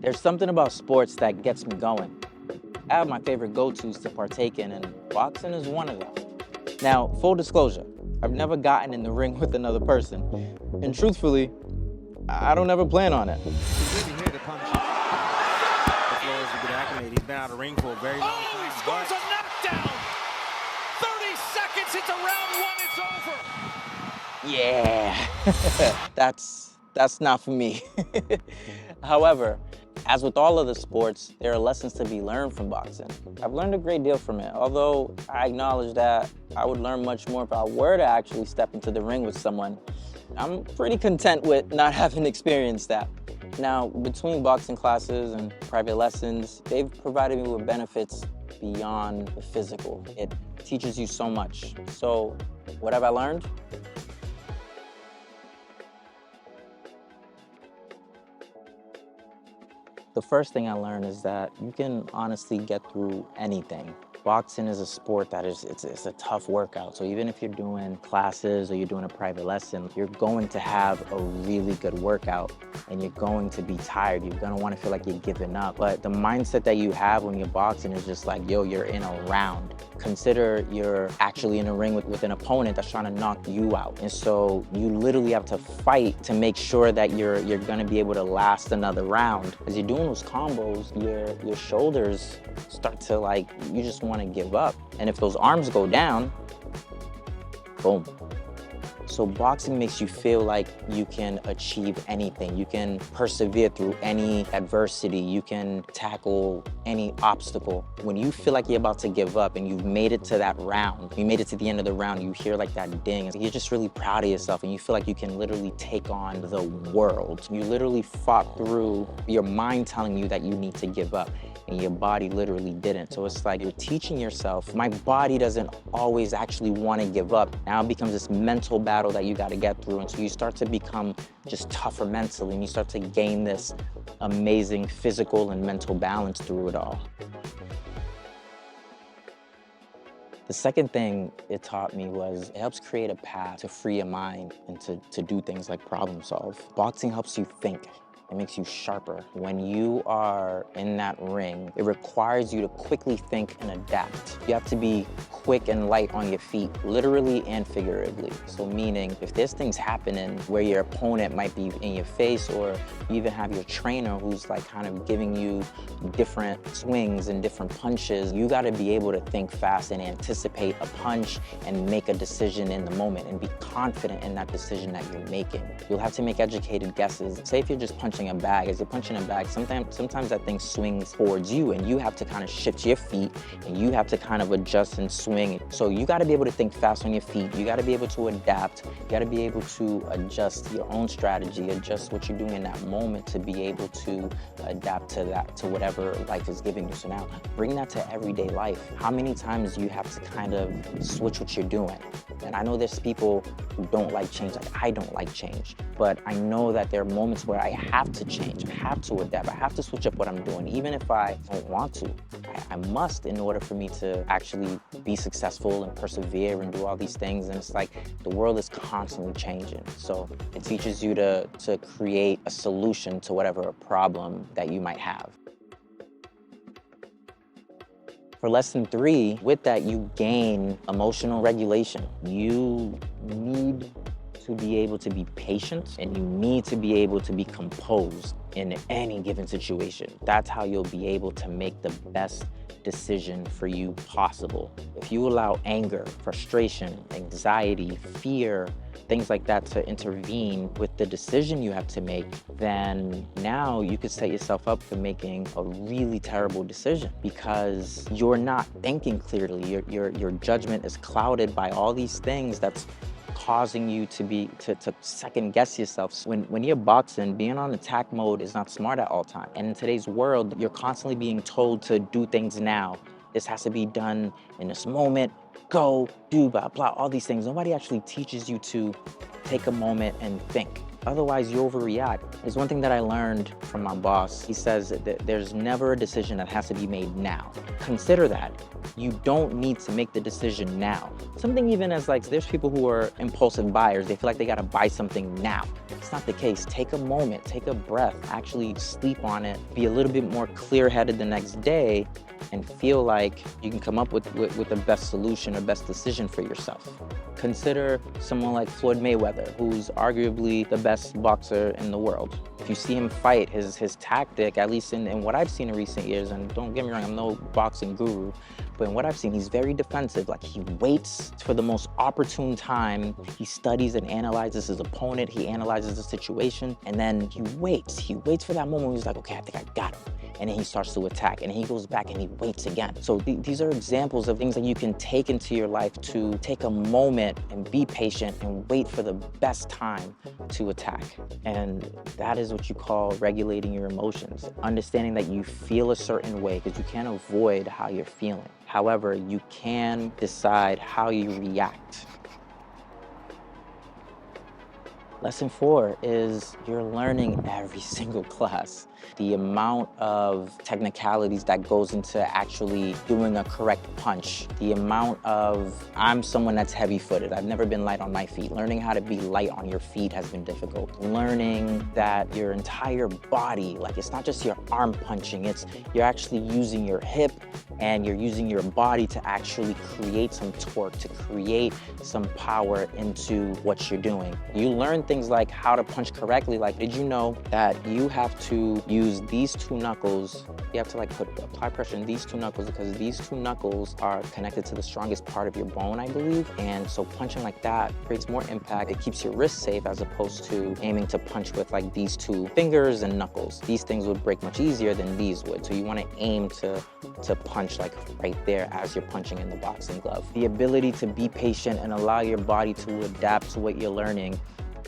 There's something about sports that gets me going. I have my favorite go-tos to partake in, and boxing is one of them. Now, full disclosure, I've never gotten in the ring with another person. And truthfully, I don't ever plan on it. He's really here to punish it. The floor is a good acclimate. He's been out of the ring for a very long time. Oh, he scores a knockdown! 30 seconds into round one, it's over! Yeah, that's not for me. However, as with all other sports, there are lessons to be learned from boxing. I've learned a great deal from it, although I acknowledge that I would learn much more if I were to actually step into the ring with someone. I'm pretty content with not having experienced that. Now, between boxing classes and private lessons, they've provided me with benefits beyond the physical. It teaches you so much. So, what have I learned? The first thing I learned is that you can honestly get through anything. Boxing is a sport that it's a tough workout. So even if you're doing classes or you're doing a private lesson, you're going to have a really good workout and you're going to be tired. You're gonna wanna feel like you're giving up. But the mindset that you have when you're boxing is just like, yo, you're in a round. Consider you're actually in a ring with an opponent that's trying to knock you out. And so you literally have to fight to make sure that you're gonna be able to last another round. As you're doing those combos, your shoulders start to like, you just wanna give up. And if those arms go down, boom. So boxing makes you feel like you can achieve anything. You can persevere through any adversity. You can tackle any obstacle. When you feel like you're about to give up and you've made it to that round, you made it to the end of the round, you hear like that ding, you're just really proud of yourself and you feel like you can literally take on the world. You literally fought through your mind telling you that you need to give up, and your body literally didn't. So it's like you're teaching yourself, my body doesn't always actually want to give up. Now it becomes this mental battle that you got to get through. And so you start to become just tougher mentally and you start to gain this amazing physical and mental balance through it all. The second thing it taught me was it helps create a path to free your mind and to do things like problem solve. Boxing helps you think. It makes you sharper. When you are in that ring, it requires you to quickly think and adapt. You have to be quick and light on your feet, literally and figuratively. So meaning, if there's things happening where your opponent might be in your face, or you even have your trainer who's like kind of giving you different swings and different punches, you gotta be able to think fast and anticipate a punch and make a decision in the moment and be confident in that decision that you're making. You'll have to make educated guesses. Say if you're just punching a bag, as you're punching a bag, sometimes that thing swings towards you and you have to kind of shift your feet and you have to kind of adjust and swing. So you got to be able to think fast on your feet. You got to be able to adapt. You got to be able to adjust your own strategy, adjust what you're doing in that moment to be able to adapt to that, to whatever life is giving you. So now bring that to everyday life. How many times do you have to kind of switch what you're doing? And I know there's people who don't like change, like I don't like change, but I know that there are moments where I have to change, I have to adapt, I have to switch up what I'm doing, even if I don't want to. I must in order for me to actually be successful and persevere and do all these things. And it's like the world is constantly changing. So it teaches you to create a solution to whatever problem that you might have. For lesson 3, with that you gain emotional regulation. You need to be able to be patient and you need to be able to be composed in any given situation. That's how you'll be able to make the best decision for you possible. If you allow anger, frustration, anxiety, fear, things like that to intervene with the decision you have to make, then now you could set yourself up for making a really terrible decision because you're not thinking clearly. Your judgment is clouded by all these things that's causing you to second guess yourself. When you're boxing, being on attack mode is not smart at all times. And in today's world, you're constantly being told to do things now. This has to be done in this moment, go, do, blah, blah, all these things. Nobody actually teaches you to take a moment and think. Otherwise, you overreact. There's one thing that I learned from my boss. He says that there's never a decision that has to be made now. Consider that. You don't need to make the decision now. Something even as like, there's people who are impulsive buyers. They feel like they gotta buy something now. It's not the case. Take a moment, take a breath, actually sleep on it, be a little bit more clear-headed the next day, and feel like you can come up with the best solution or best decision for yourself. Consider someone like Floyd Mayweather, who's arguably the best boxer in the world. If you see him fight, his tactic, at least in what I've seen in recent years, and don't get me wrong, I'm no boxing guru, but in what I've seen, he's very defensive. Like, he waits for the most opportune time. He studies and analyzes his opponent. He analyzes the situation, and then he waits. He waits for that moment where he's like, okay, I think I got him. And then he starts to attack, and he goes back and he waits again. So these are examples of things that you can take into your life to take a moment and be patient and wait for the best time to attack. And that is what you call regulating your emotions. Understanding that you feel a certain way, because you can't avoid how you're feeling. However, you can decide how you react. Lesson 4 is you're learning every single class. The amount of technicalities that goes into actually doing a correct punch. The amount of, I'm someone that's heavy-footed. I've never been light on my feet. Learning how to be light on your feet has been difficult. Learning that your entire body, like, it's not just your arm punching, it's you're actually using your hip and you're using your body to actually create some torque, to create some power into what you're doing. You learn things like how to punch correctly. Like, did you know that you have to use these two knuckles? You have to apply pressure in these two knuckles, because these two knuckles are connected to the strongest part of your bone, I believe. And so punching like that creates more impact. It keeps your wrist safe, as opposed to aiming to punch with like these two fingers and knuckles. These things would break much easier than these would. So you want to aim to punch like right there as you're punching in the boxing glove. The ability to be patient and allow your body to adapt to what you're learning.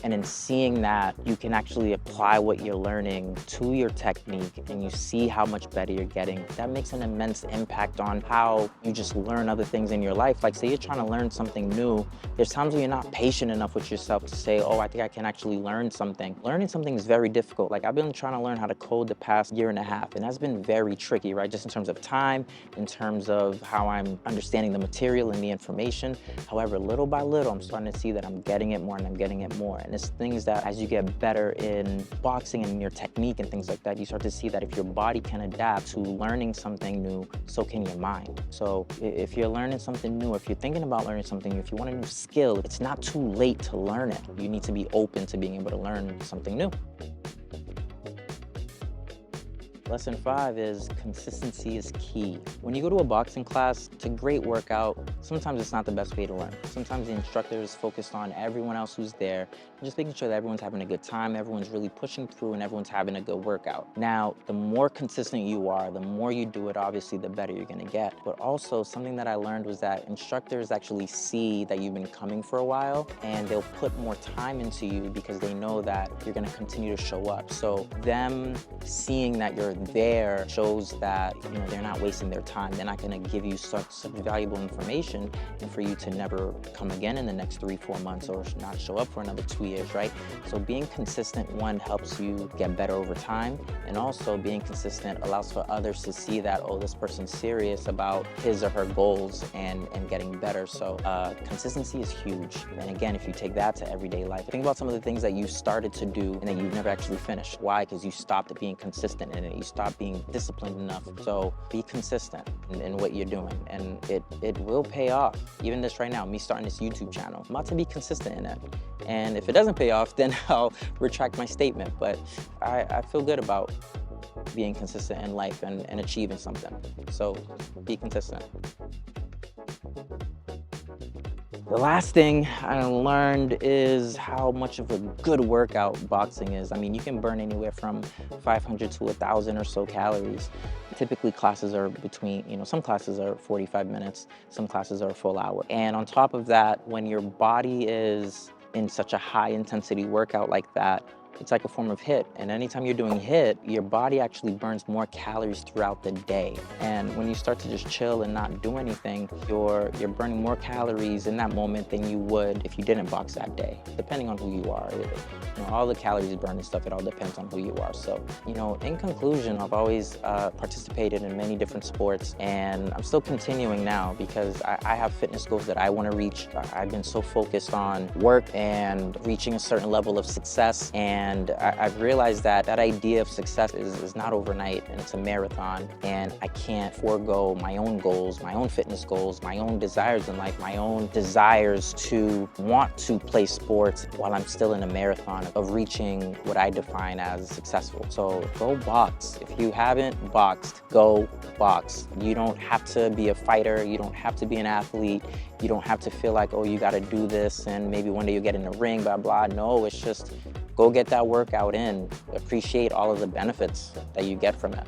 And in seeing that, you can actually apply what you're learning to your technique, and you see how much better you're getting. That makes an immense impact on how you just learn other things in your life. Like, say you're trying to learn something new. There's times when you're not patient enough with yourself to say, oh, I think I can actually learn something. Learning something is very difficult. Like, I've been trying to learn how to code the past year and a half, and that's been very tricky, right? Just in terms of time, in terms of how I'm understanding the material and the information. However, little by little, I'm starting to see that I'm getting it more and I'm getting it more. And it's things that, as you get better in boxing and your technique and things like that, you start to see that if your body can adapt to learning something new, so can your mind. So if you're learning something new, if you're thinking about learning something new, if you want a new skill, it's not too late to learn it. You need to be open to being able to learn something new. Lesson 5 is consistency is key. When you go to a boxing class, it's a great workout. Sometimes it's not the best way to learn. Sometimes the instructor is focused on everyone else who's there, and just making sure that everyone's having a good time, everyone's really pushing through, and everyone's having a good workout. Now, the more consistent you are, the more you do it, obviously, the better you're gonna get. But also, something that I learned was that instructors actually see that you've been coming for a while, and they'll put more time into you because they know that you're gonna continue to show up. So them seeing that you're there shows that, you know, they're not wasting their time. They're not going to give you such valuable information and for you to never come again in the next 3-4 months, or not show up for another 2 years, right? So being consistent, one, helps you get better over time, and also being consistent allows for others to see that, oh, this person's serious about his or her goals and getting better. So consistency is huge. And again, if you take that to everyday life, think about some of the things that you started to do and that you've never actually finished. Why? Because you stopped being consistent in it. You stopped being disciplined enough. So be consistent in what you're doing, and it will pay off. Even this right now, me starting this YouTube channel, I'm about to be consistent in it. And if it doesn't pay off, then I'll retract my statement. But I feel good about being consistent in life and achieving something. So be consistent. The last thing I learned is how much of a good workout boxing is. I mean, you can burn anywhere from 500 to 1,000 or so calories. Typically classes are between, you know, some classes are 45 minutes, some classes are a full hour. And on top of that, when your body is in such a high intensity workout like that, It's like a form of HIIT, and anytime you're doing HIIT, your body actually burns more calories throughout the day. And when you start to just chill and not do anything, you're burning more calories in that moment than you would if you didn't box that day, depending on who you are. All the calories burned and stuff, it all depends on who you are. So, in conclusion, I've always participated in many different sports, and I'm still continuing now because I have fitness goals that I want to reach. I've been so focused on work and reaching a certain level of success, and I've realized that that idea of success is not overnight, and it's a marathon, and I can't forego my own goals, my own fitness goals, my own desires in life, my own desires to want to play sports while I'm still in a marathon of reaching what I define as successful. So go box. If you haven't boxed, go box. You don't have to be a fighter. You don't have to be an athlete. You don't have to feel like, oh, you got to do this and maybe one day you get in the ring, blah, blah. No, it's just go get that workout in. Appreciate all of the benefits that you get from it.